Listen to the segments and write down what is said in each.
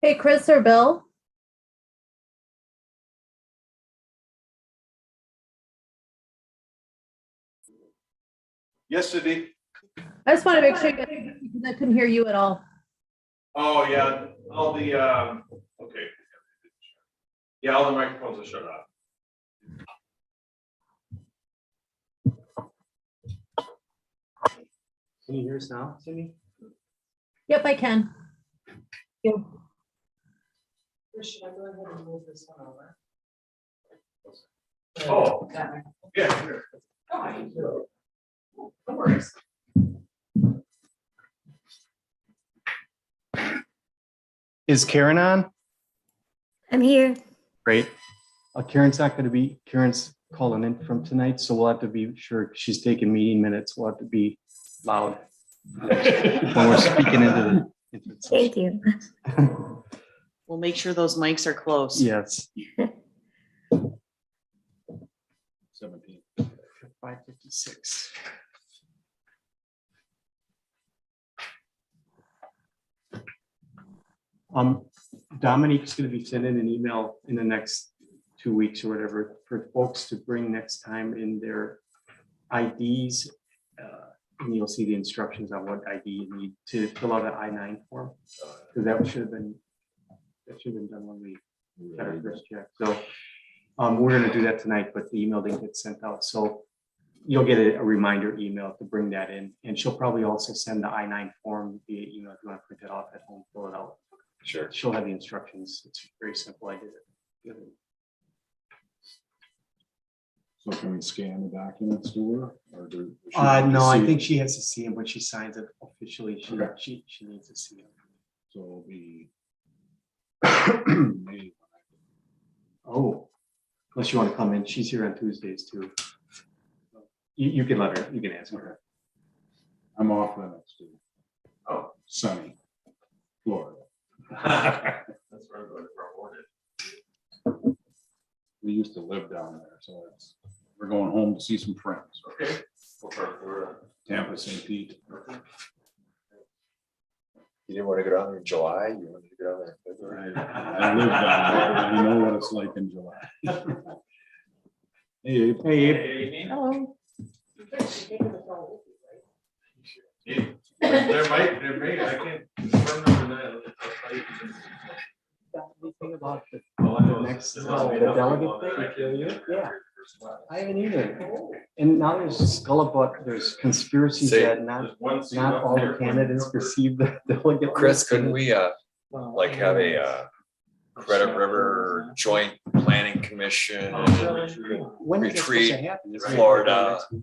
Hey, Chris or Bill? Yes, Cindy. I just want to make sure you guys, because I couldn't hear you at all. Oh, yeah, all the, okay. Yeah, all the microphones are shut off. Can you hear us now, Cindy? Yep, I can. Thank you. Should I go ahead and move this one over? Oh, yeah, sure. No worries. Is Karen on? I'm here. Great. Karen's not going to be, Karen's calling in from tonight, so we'll have to be sure she's taking meeting minutes. We'll have to be loud when we're speaking into the. Thank you. We'll make sure those mics are close. Yes. 17. 5:56. Dominique's going to be sending an email in the next 2 weeks or whatever for folks to bring next time in their IDs. And you'll see the instructions on what ID you need to fill out an I-9 form. Because that should have been done when we got our first check. So we're going to do that tonight, but the email didn't get sent out. So you'll get a reminder email to bring that in. And she'll probably also send the I-9 form via email if you want to print it off at home, fill it out. Sure. She'll have the instructions. It's very simple. I did it. So can we scan the documents to her? Or do? No, I think she has to see him when she signs it officially. She needs to see him. So it'll be. Oh, unless you want to come in. She's here on Tuesdays too. You can let her, you can ask her. I'm off the next two. Oh. Sunny, Florida. That's where I'm going to report it. We used to live down there, so we're going home to see some friends. Okay. We'll start for, Tampa, St. Pete. You didn't want to go down there in July? You wanted to go down there in February? I live down there, and I know what it's like in July. Hey, Hey, Hello. there may, I can't confirm them or anything about the not. next the delegate thing? Yeah, I haven't either. And now there's scuttlebutt, there's conspiracies Say- that not all the candidates receive the delegate. Chris, list. couldn't we like have a Credit River Joint Planning Commission When is this supposed retreat to happen? Isn't it Florida? next week?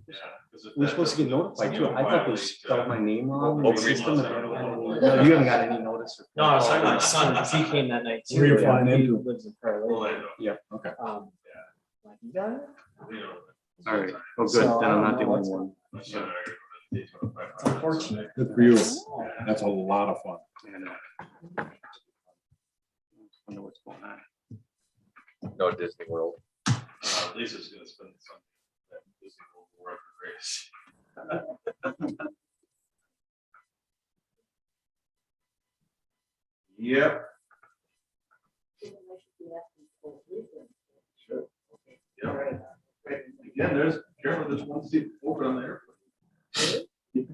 We're supposed to get notified too. I thought they spelled my name wrong. in the Open meeting. system, and I haven't got any- No, you haven't got any notice. No, I was talking to my son, because he came that night too. Where you flying He into? lives in Pearl. Yeah, okay. Like, you got it? all right. Oh, good. So, Then I'm not the I only don't one. It's unfortunate. Good for you. That's a lot of fun. I know. Wonder what's going on. No Disney World. Lisa's gonna spend some. That Disney World War race. Yep. Sure. Yeah. Again, apparently there's one seat open on the airplane. You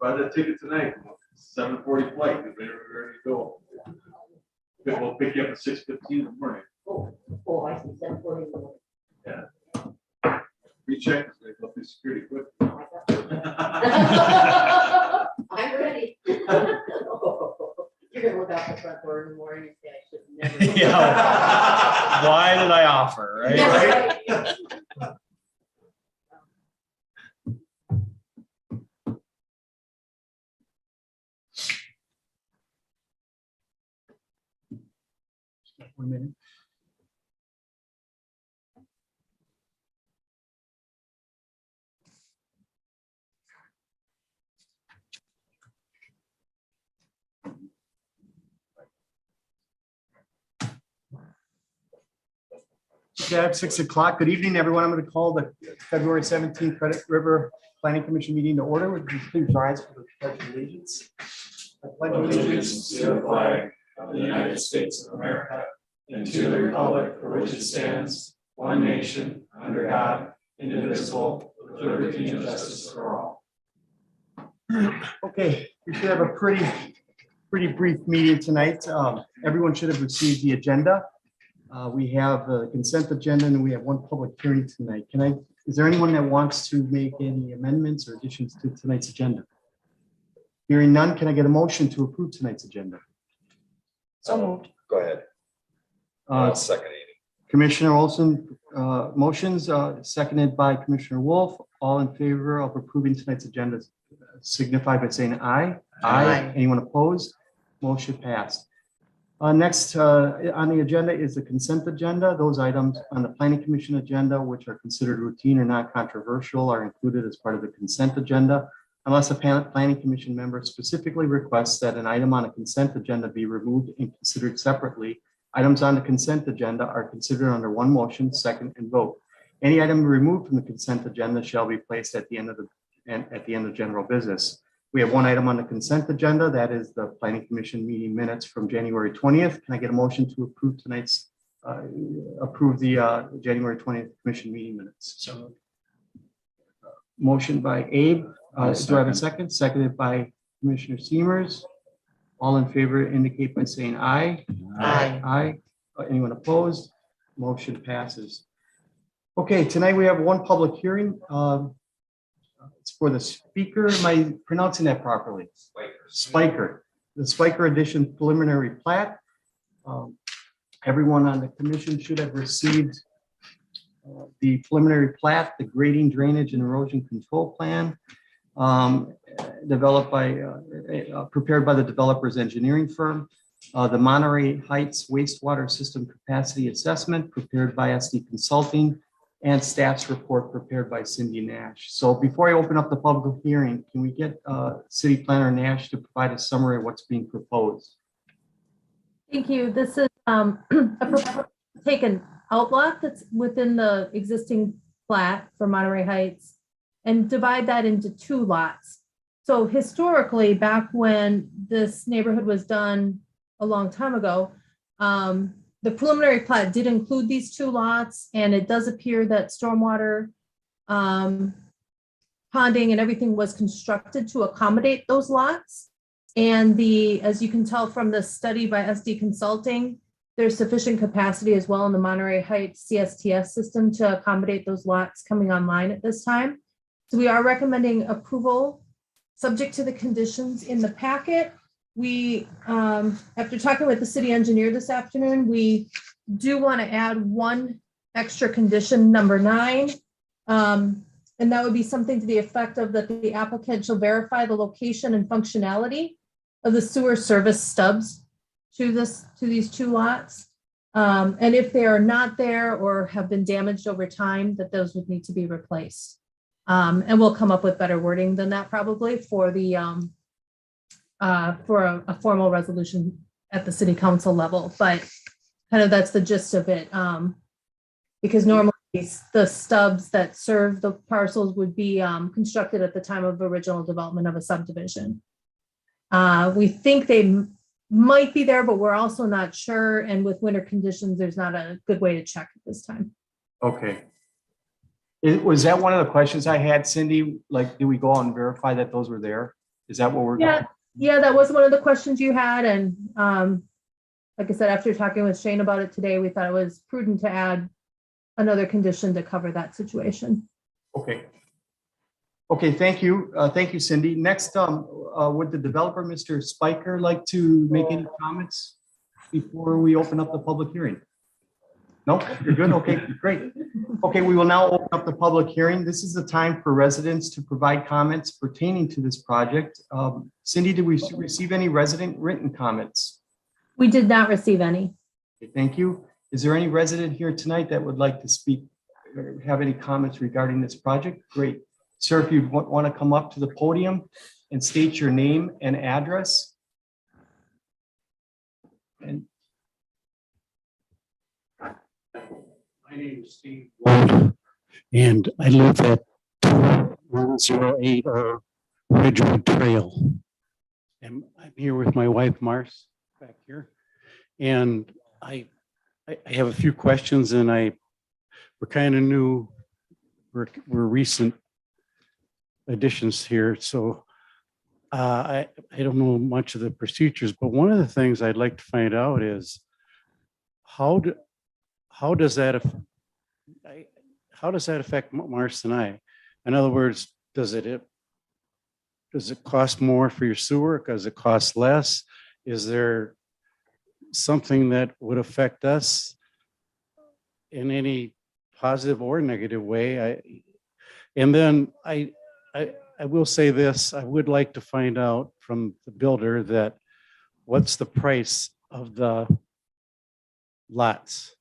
buy that ticket tonight, 7:40 flight, because they're ready to go. We'll pick you up at 6:15 in the morning. Oh, I see, 7:40. Yeah. Recheck, they go through security quick. I'm ready. You're gonna look out the front door in the morning and say, I should never. Yeah. Why did I offer, right? Yeah, right. One minute. Yeah, 6 o'clock. Good evening, everyone. I'm going to call the February 17th Credit River Planning Commission meeting to order. Would you please rise for the pledge of allegiance? I pledge allegiance to the flag of the United States of America and to the republic for which it stands, one nation, under God, indivisible, with liberty and justice for all. Okay, we should have a pretty brief meeting tonight. Everyone should have received the agenda. We have a consent agenda and we have one public hearing tonight. Is there anyone that wants to make any amendments or additions to tonight's agenda? Hearing none, can I get a motion to approve tonight's agenda? So moved. Go ahead. Uh, Second. Commissioner Olson, motions, seconded by Commissioner Wolf. All in favor of approving tonight's agenda signify by saying aye. Aye. Anyone opposed? Motion passed. Next on the agenda is the consent agenda. Those items on the Planning Commission agenda, which are considered routine or non-controversial, are included as part of the consent agenda. Unless a Planning Commission member specifically requests that an item on a consent agenda be removed and considered separately, items on the consent agenda are considered under one motion, second, and vote. Any item removed from the consent agenda shall be placed at the end of general business. We have one item on the consent agenda. That is the Planning Commission meeting minutes from January 20th. Can I get a motion to approve tonight's January 20th Commission meeting minutes? So Motion by Abe. I'll Do I have a second? Seconded by Commissioner Seamers. All in favor indicate by saying aye. Aye. Aye. Anyone opposed? Motion passes. Okay, tonight we have one public hearing. It's for the speaker. Am I pronouncing that properly? Spiker. The Spiker Edition preliminary plat. Everyone on the commission should have received the preliminary plat, the grading, drainage, and erosion control plan, developed by, prepared by the developer's engineering firm. The Monterey Heights wastewater system capacity assessment prepared by SD Consulting, and staff's report prepared by Cindy Nash. So before I open up the public hearing, can we get City Planner Nash to provide a summary of what's being proposed? Thank you. This is a proposal to take an outlet that's within the existing plat for Monterey Heights and divide that into two lots. So historically, back when this neighborhood was done a long time ago, the preliminary plat did include these two lots, and it does appear that stormwater ponding and everything was constructed to accommodate those lots. And as you can tell from the study by SD Consulting, there's sufficient capacity as well in the Monterey Heights CSTS system to accommodate those lots coming online at this time. So we are recommending approval subject to the conditions in the packet. We, after talking with the city engineer this afternoon, we do want to add one extra condition, number 9. And that would be something to the effect of that the applicant shall verify the location and functionality of the sewer service stubs to these two lots. And if they are not there or have been damaged over time, that those would need to be replaced. And we'll come up with better wording than that probably for the for a formal resolution at the city council level, but kind of that's the gist of it. Because normally the stubs that serve the parcels would be constructed at the time of original development of a subdivision. We think they might be there, but we're also not sure. And with winter conditions, there's not a good way to check at this time. Okay. Was that one of the questions I had, Cindy? Like, did we go out and verify that those were there? Is that what we're Yeah. Yeah, that was one of the questions you had. And like I said, after talking with Shane about it today, we thought it was prudent to add another condition to cover that situation. Okay. Okay, thank you. Thank you, Cindy. Next, would the developer, Mr. Spiker, like to make any comments before we open up the public hearing? No, you're good. Okay, great. Okay, we will now open up the public hearing. This is the time for residents to provide comments pertaining to this project. Cindy, did we receive any resident written comments? We did not receive any. Okay, thank you. Is there any resident here tonight that would like to speak or have any comments regarding this project? Great. Sir, if you want to come up to the podium and state your name and address. And My name is Steve Wolf, and I live at 1080 Ridgewood Trail. And I'm here with my wife, Marce, back here. And I have a few questions and we're kind of new, we're recent additions here. So I don't know much of the procedures, but one of the things I'd like to find out is how does that affect Marcy and I? In other words, does it cost more for your sewer? Does it cost less? Is there something that would affect us in any positive or negative way? And then I will say this, I would like to find out from the builder that what's the price of the lots?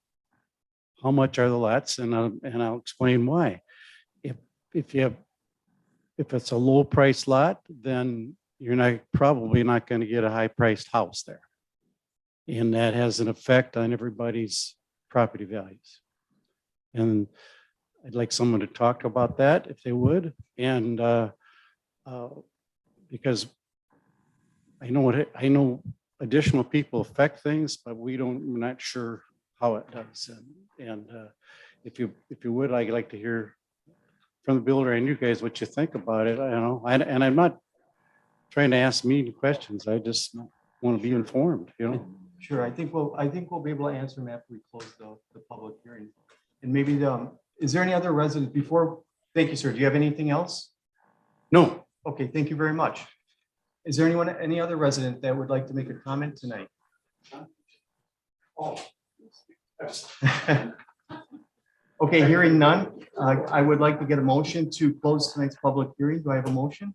How much are the lots? And I'll explain why. If it's a low price lot, then you're probably not going to get a high priced house there. And that has an effect on everybody's property values. And I'd like someone to talk about that if they would. And because I know additional people affect things, but we're not sure how it does. And if you would, I'd like to hear from the builder and you guys what you think about it. I don't know. And I'm not trying to ask mean questions. I just want to be informed, you know. Sure, I think we'll be able to answer them after we close the public hearing. And maybe is there any other resident before? Thank you, sir. Do you have anything else? No. Okay, thank you very much. Is there any other resident that would like to make a comment tonight? Okay, hearing none, I would like to get a motion to close tonight's public hearing. Do I have a motion?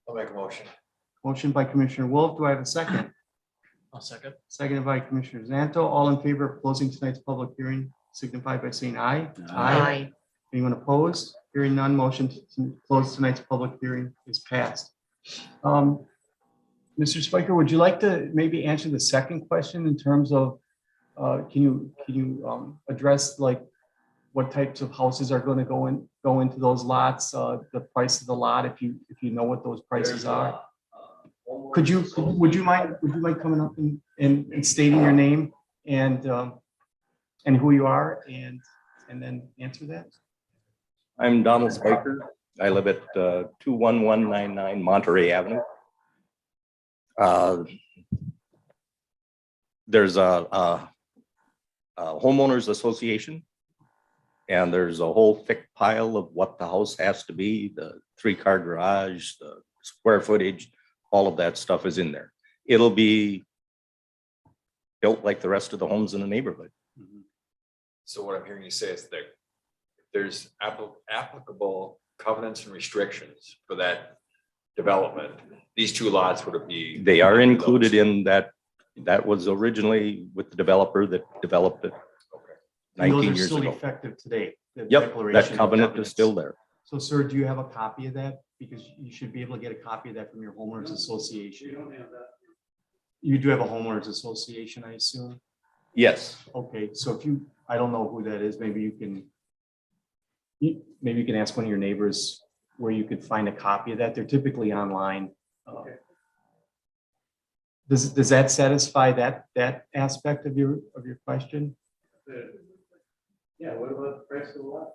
I'll make a motion. Motion by Commissioner Wolf. Do I have a second? I'll second. Seconded by Commissioner Zanto. All in favor of closing tonight's public hearing, signify by saying aye. Aye. Anyone opposed? Hearing none, motion to close tonight's public hearing is passed. Mr. Spiker, would you like to maybe answer the second question in terms of, can you address like what types of houses are going to go into those lots, the price of the lot, if you know what those prices are? Would you mind coming up and stating your name and who you are and then answer that? I'm Donald Spiker. I live at 21199 Monterey Avenue. There's a homeowners association, and there's a whole thick pile of what the house has to be, the 3-car garage, the square footage, all of that stuff is in there. It'll be built like the rest of the homes in the neighborhood. So what I'm hearing you say is that there's applicable covenants and restrictions for that development. These 2 lots would be. They are included in that. That was originally with the developer that developed it Okay. 19 19 years still ago. effective today. The Yep, declaration that of covenant is covenants. still there. So, sir, do you have a copy of that? Because you should be able to get a copy of that from your homeowners association. You do have a homeowners association, I assume? Yes, Okay, so if I don't know who that is, maybe you can ask one of your neighbors where you could find a copy of that. They're typically online. Does that satisfy that aspect of your question? Yeah, what about the price of the lot?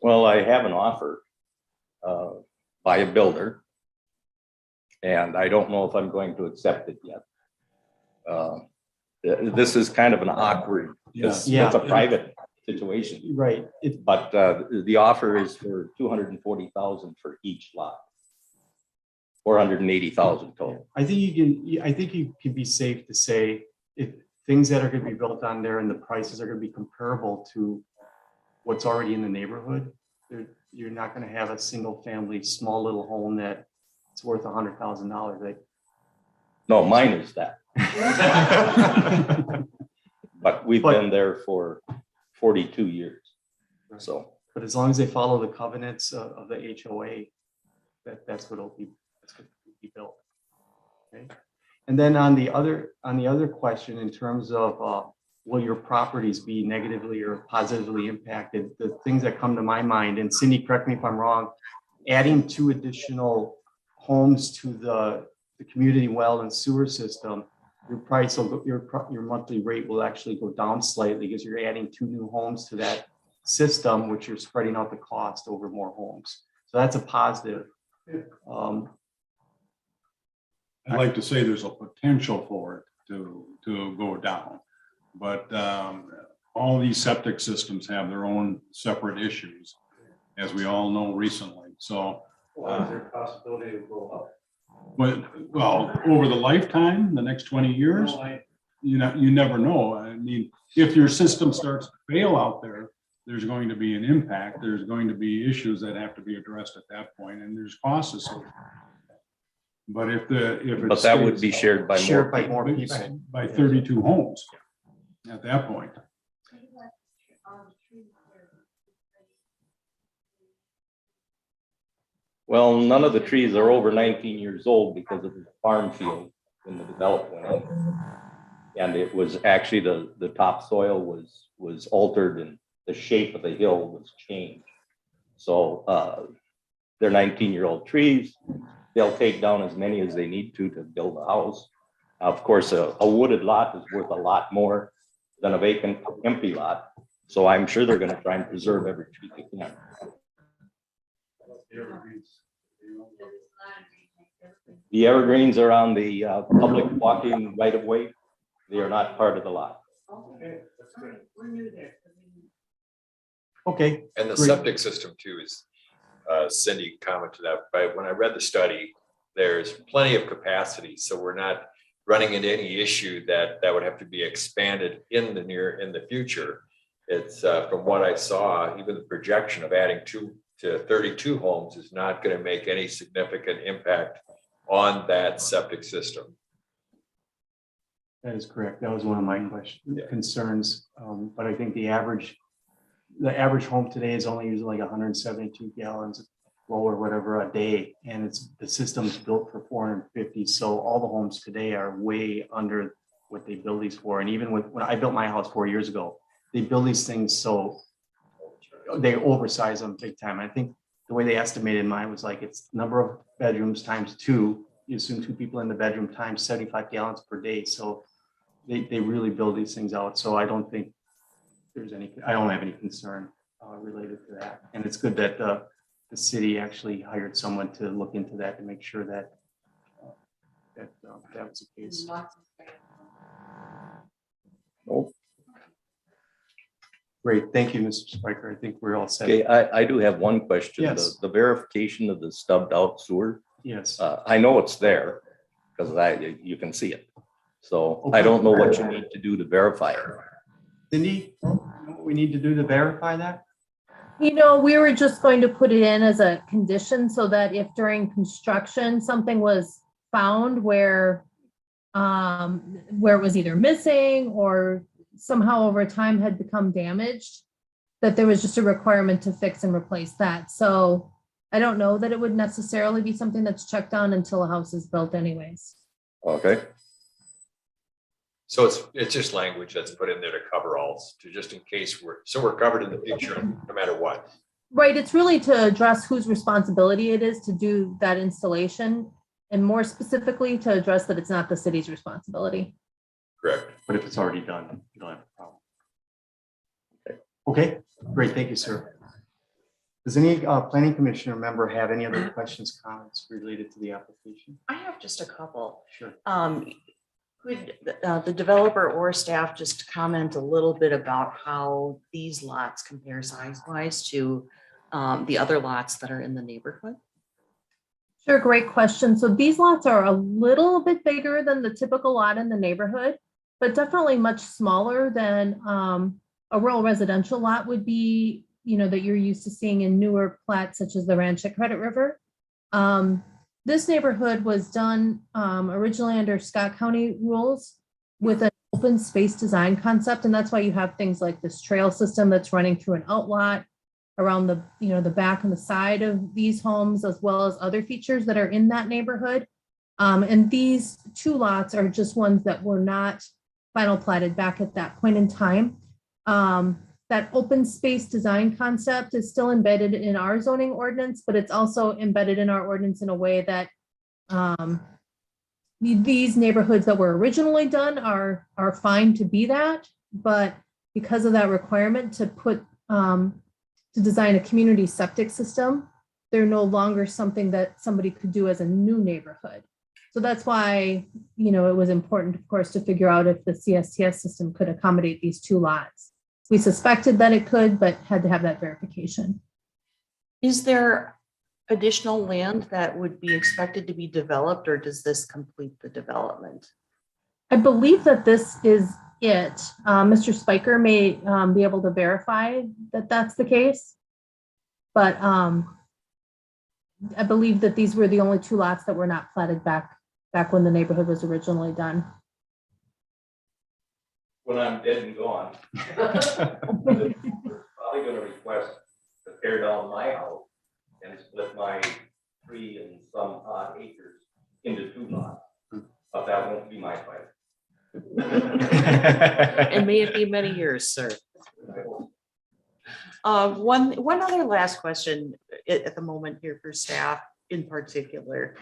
well, I have an offer by a builder, and I don't know if I'm going to accept it yet. This is kind of an awkward, it's a private situation, Right. but the offer is for 240,000 for each lot. 480,000 total. I think you can be safe to say if things that are going to be built on there and the prices are going to be comparable to what's already in the neighborhood, you're not going to have a single family, small little home that it's worth $100,000. Right? No, mine is that. But we've been there for 42 years. So, But as long as they follow the covenants of the HOA, that's what will be built. Okay. And then on the other question, in terms of will your properties be negatively or positively impacted, the things that come to my mind, and Cindy, correct me if I'm wrong, adding 2 additional homes to the the community well and sewer system, your price will go, your monthly rate will actually go down slightly because you're adding 2 new homes to that system, which you're spreading out the cost over more homes. So that's a positive. I'd like to say there's a potential for it to go down. But all these septic systems have their own separate issues, as we all know recently. So, Well, is there a possibility to go up? well, over the lifetime, the next 20 years, you never know. I mean, if your system starts to fail out there, there's going to be an impact. There's going to be issues that have to be addressed at that point, and there's costs associated. But if it But that would stays- be shared by more people. by 32 homes at that point. Well, none of the trees are over 19 years old because it was a farm field when the development went in. And it was actually the topsoil was altered and the shape of the hill was changed. So they're 19-year-old trees. They'll take down as many as they need to build a house. Of course, a wooded lot is worth a lot more than a vacant, empty lot. So I'm sure they're going to try and preserve every tree they can. The evergreens are on the public walking right of way. They are not part of the lot. We're new there. Okay, And the Great. septic system too is, Cindy commented that, but when I read the study, there's plenty of capacity. So we're not running into any issue that would have to be expanded in the future. It's from what I saw, even the projection of adding 2 to 32 homes is not going to make any significant impact on that septic system. that is correct. That was one of my concerns. But I think the average home today is only using like 172 gallons of flow or whatever a day. And the system's built for 450. So all the homes today are way under what they build these for. And even when I built my house 4 years ago, they build these things so they oversize them big time. I think the way they estimated mine was like it's number of bedrooms times 2. You assume 2 people in the bedroom times 75 gallons per day. So they really build these things out. So I don't think I don't have any concern related to that. And it's good that the city actually hired someone to look into that to make sure that that was the case. Nope. Great, thank you, Mr. Spiker. I think we're all set. Okay, I do have one question. Yes. The verification of the stubbed out sewer. Yes. I know it's there because you can see it. So I Okay. don't know what you need to do to verify it. Cindy, you know what we need to do to verify that? You know, we were just going to put it in as a condition so that if during construction, something was found where it was either missing or somehow over time had become damaged, that there was just a requirement to fix and replace that. So I don't know that it would necessarily be something that's checked on until a house is built anyways. Okay. So it's just language that's put in there to cover all, to just in case we're covered in the future, no matter what. Right, it's really to address whose responsibility it is to do that installation, and more specifically to address that it's not the city's responsibility. Correct. But if it's already done, you don't have a problem. Okay, great, thank you, sir. Does any planning commissioner member have any other questions, comments related to the application? I have just a couple. Sure. Could the developer or staff just comment a little bit about how these lots compare size-wise to the other lots that are in the neighborhood? Sure, great question. So these lots are a little bit bigger than the typical lot in the neighborhood, but definitely much smaller than a rural residential lot would be, you know, that you're used to seeing in newer plats such as the Ranch at Credit River. This neighborhood was done originally under Scott County rules with an open space design concept. And that's why you have things like this trail system that's running through an outlot around the, you know, the back and the side of these homes, as well as other features that are in that neighborhood. And these 2 lots are just ones that were not final platted back at that point in time. That open space design concept is still embedded in our zoning ordinance, but it's also embedded in our ordinance in a way that these neighborhoods that were originally done are fine to be that, but because of that requirement to put, to design a community septic system, they're no longer something that somebody could do as a new neighborhood. So that's why, you know, it was important, of course, to figure out if the CSTS system could accommodate these two lots. We suspected that it could, but had to have that verification. Is there additional land that would be expected to be developed, or does this complete the development? I believe that this is it. Mr. Spiker may be able to verify that that's the case. But I believe that these were the only two lots that were not platted back when the neighborhood was originally done. When I'm dead and gone. We're probably gonna request to tear down my house and split my 3 and some odd acres into 2 lots. But that won't be my fight. And may it be many years, sir. One other last question at the moment here for staff in particular.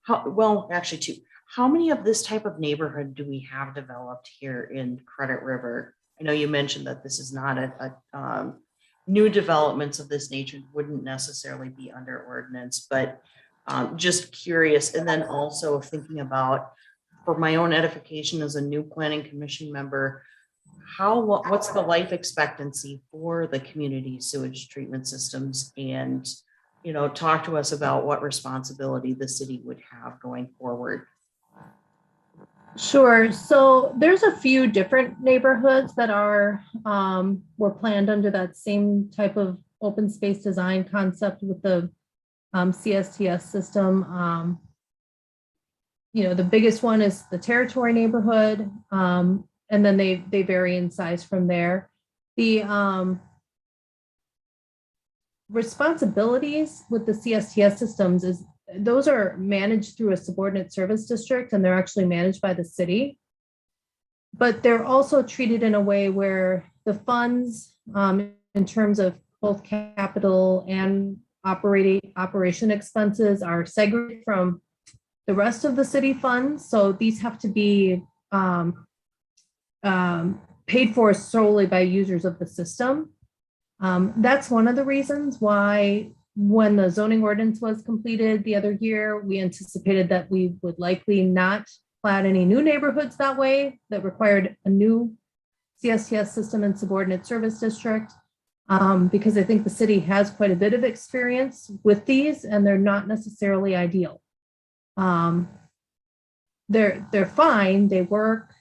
Actually two. How many of this type of neighborhood do we have developed here in Credit River? I know you mentioned that this is not a new developments of this nature wouldn't necessarily be under ordinance, but just curious. And then also thinking about, for my own edification as a new planning commission member, what's the life expectancy for the community sewage treatment systems? And, you know, talk to us about what responsibility the city would have going forward. Sure. So there's a few different neighborhoods that were planned under that same type of open space design concept with the CSTS system. You know, the biggest one is the Territory neighborhood, and then they vary in size from there. The responsibilities with the CSTS systems is those are managed through a subordinate service district, and they're actually managed by the city. But they're also treated in a way where the funds, in terms of both capital and operation expenses, are segregated from the rest of the city funds. So these have to be paid for solely by users of the system. That's one of the reasons why, when the zoning ordinance was completed the other year, we anticipated that we would likely not plat any new neighborhoods that way that required a new CSTS system and subordinate service district, because I think the city has quite a bit of experience with these, and they're not necessarily ideal. They're fine, they work,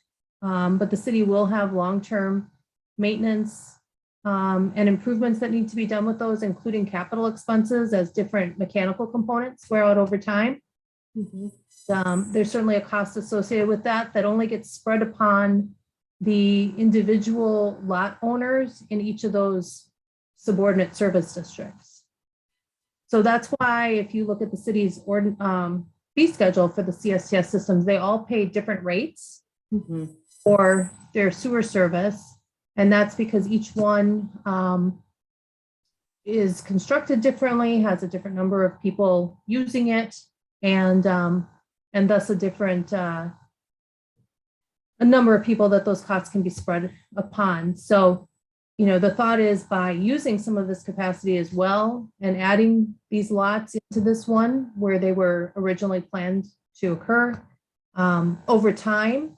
but the city will have long-term maintenance and improvements that need to be done with those, including capital expenses as different mechanical components wear out over time. There's certainly a cost associated with that only gets spread upon the individual lot owners in each of those subordinate service districts. So that's why if you look at the city's fee schedule for the CSTS systems, they all pay different rates for their sewer service. And that's because each one is constructed differently, has a different number of people using it, and thus a different a number of people that those costs can be spread upon. So, you know, the thought is by using some of this capacity as well and adding these lots into this one where they were originally planned to occur over time,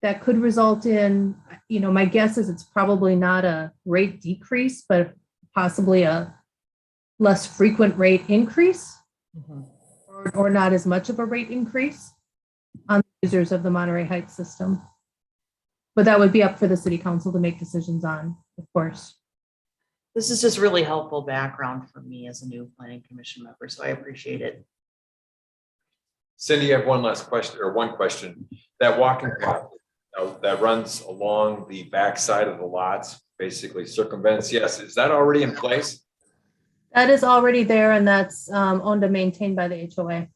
that could result in, you know, my guess is it's probably not a rate decrease, but possibly a less frequent rate increase, or not as much of a rate increase on the users of the Monterey Heights system. But that would be up for the city council to make decisions on, of course. This is just really helpful background for me as a new planning commission member, so I appreciate it. Cindy, I have one last question, or one question. That walking path that runs along the backside of the lots, basically circumvents, yes, is that already in place? That is already there, and that's owned and maintained by the HOA.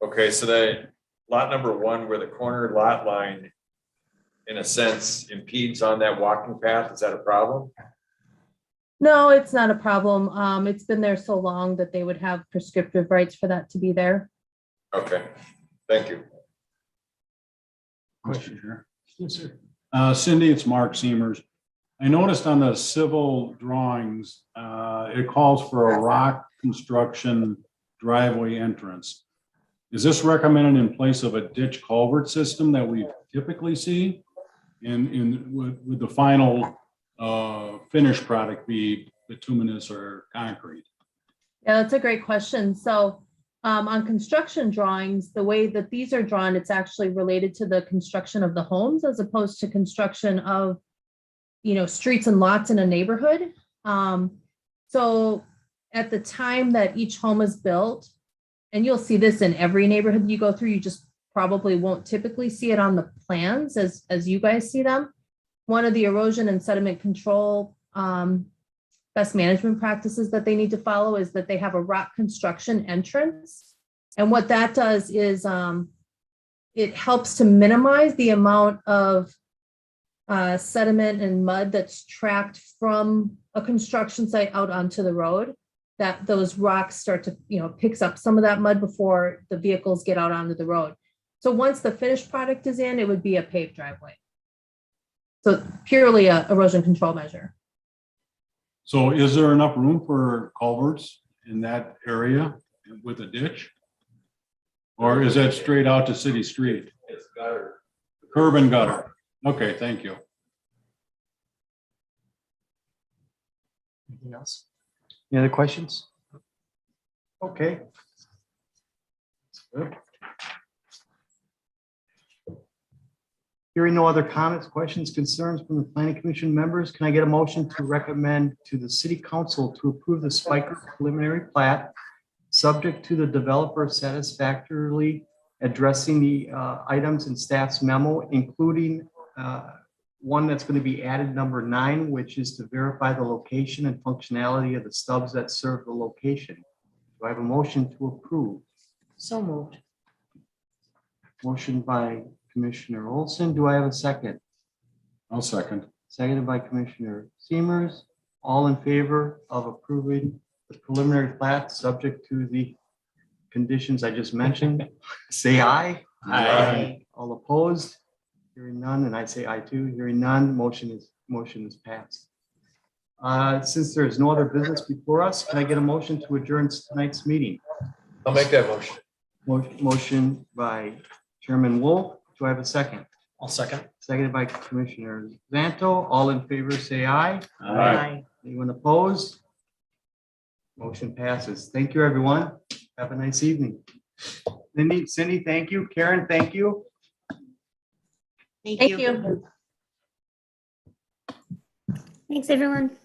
Okay, so the lot number 1, where the corner lot line, in a sense, impedes on that walking path, is that a problem? No, it's not a problem. It's been there so long that they would have prescriptive rights for that to be there. Okay, thank you. Question here. Yes, sir. Cindy, it's Mark Seamers. I noticed on the civil drawings, it calls for a rock construction driveway entrance. Is this recommended in place of a ditch culvert system that we typically see? Would the final finished product be bituminous or concrete? Yeah, that's a great question. So on construction drawings, the way that these are drawn, it's actually related to the construction of the homes as opposed to construction of, streets and lots in a neighborhood. So at the time that each home is built, and you'll see this in every neighborhood you go through, you just probably won't typically see it on the plans as you guys see them. One of the erosion and sediment control best management practices that they need to follow is that they have a rock construction entrance. And what that does is it helps to minimize the amount of sediment and mud that's tracked from a construction site out onto the road, that those rocks start to, picks up some of that mud before the vehicles get out onto the road. So once the finished product is in, it would be a paved driveway. So purely a erosion control measure. So is there enough room for culverts in that area with a ditch? Or is that straight out to city street? It's gutter. Curb and gutter. Okay, thank you. Anything else? Any other questions? Okay. Good. Hearing no other comments, questions, concerns from the planning commission members, can I get a motion to recommend to the city council to approve the Spiker preliminary plat, subject to the developer satisfactorily addressing the items in staff's memo, including one that's going to be added, number 9, which is to verify the location and functionality of the stubs that serve the location. Do I have a motion to approve? So moved. Motion by Commissioner Olson. Do I have a second? I'll second. Seconded by Commissioner Seamers. All in favor of approving the preliminary plat, subject to the conditions I just mentioned, say aye. Aye. All opposed? Hearing none, and I say aye too. Hearing none, motion is passed. Since there is no other business before us, can I get a motion to adjourn tonight's meeting? I'll make that motion. Motion by Chairman Wolf. Do I have a second? I'll second. Seconded by Commissioner Zanto. All in favor, say aye. Aye. Anyone opposed? Motion passes. Thank you, everyone. Have a nice evening. Cindy, thank you. Karen, thank you. Thank you. Thanks, everyone.